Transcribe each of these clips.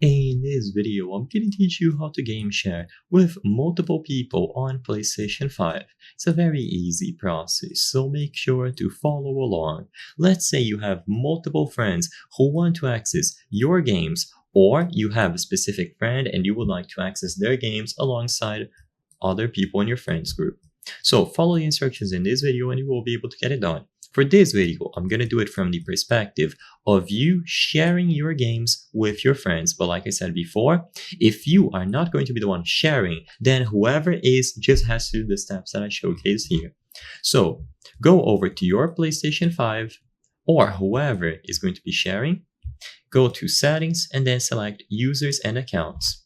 In this video, I'm going to teach you how to game share with multiple people on PlayStation 5. It's a very easy process, so make sure to follow along. Let's say you have multiple friends who want to access your games, or you have a specific friend and you would like to access their games alongside other people in your friends group. So follow the instructions in this video and you will be able to get it done. For this video, I'm going to do it from the perspective of you sharing your games with your friends. But like I said before, if you are not going to be the one sharing, then whoever is just has to do the steps that I showcase here. So go over to your PlayStation 5 or whoever is going to be sharing, go to settings and then select users and accounts.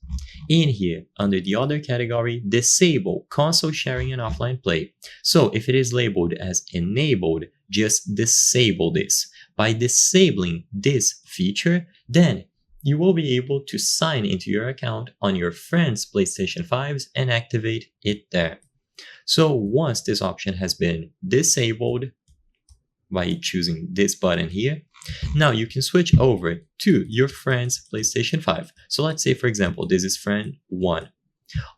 In here, under the other category, disable console sharing and offline play. So if it is labeled as enabled, just disable this. By disabling this feature, then you will be able to sign into your account on your friend's PlayStation 5s and activate it there. So once this option has been disabled by choosing this button here, now you can switch over to your friend's PlayStation 5. So let's say, for example, this is friend 1.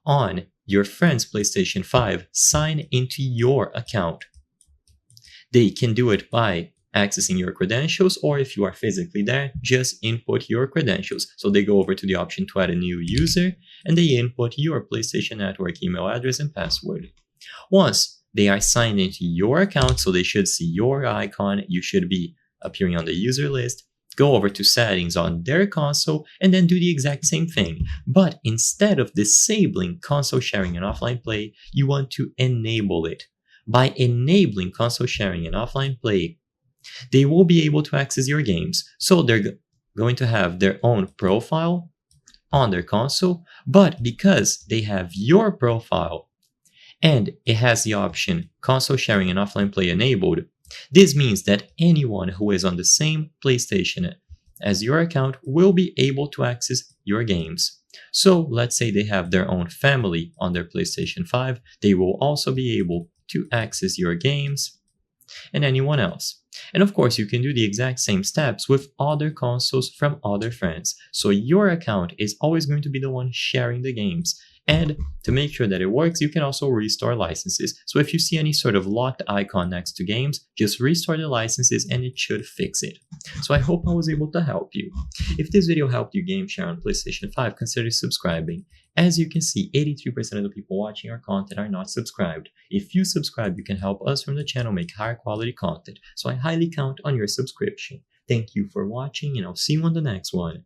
On your friend's PlayStation 5, sign into your account. They can do it by accessing your credentials, or if you are physically there, just input your credentials. So they go over to the option to add a new user, and they input your PlayStation Network email address and password. Once they are signed into your account, so they should see your icon, you should be appearing on the user list, go over to settings on their console and then do the exact same thing. But instead of disabling console sharing and offline play, you want to enable it. By enabling console sharing and offline play, they will be able to access your games. So they're going to have their own profile on their console, but because they have your profile and it has the option console sharing and offline play enabled, this means that anyone who is on the same PlayStation as your account will be able to access your games. So let's say they have their own family on their PlayStation 5, they will also be able to access your games and anyone else. And of course, you can do the exact same steps with other consoles from other friends. So your account is always going to be the one sharing the games. And to make sure that it works, you can also restore licenses. So if you see any sort of locked icon next to games, just restore the licenses and it should fix it. So I hope I was able to help you. If this video helped you game share on PlayStation 5, consider subscribing. As you can see, 83% of the people watching our content are not subscribed. If you subscribe, you can help us from the channel make higher quality content. So I highly count on your subscription. Thank you for watching and I'll see you on the next one.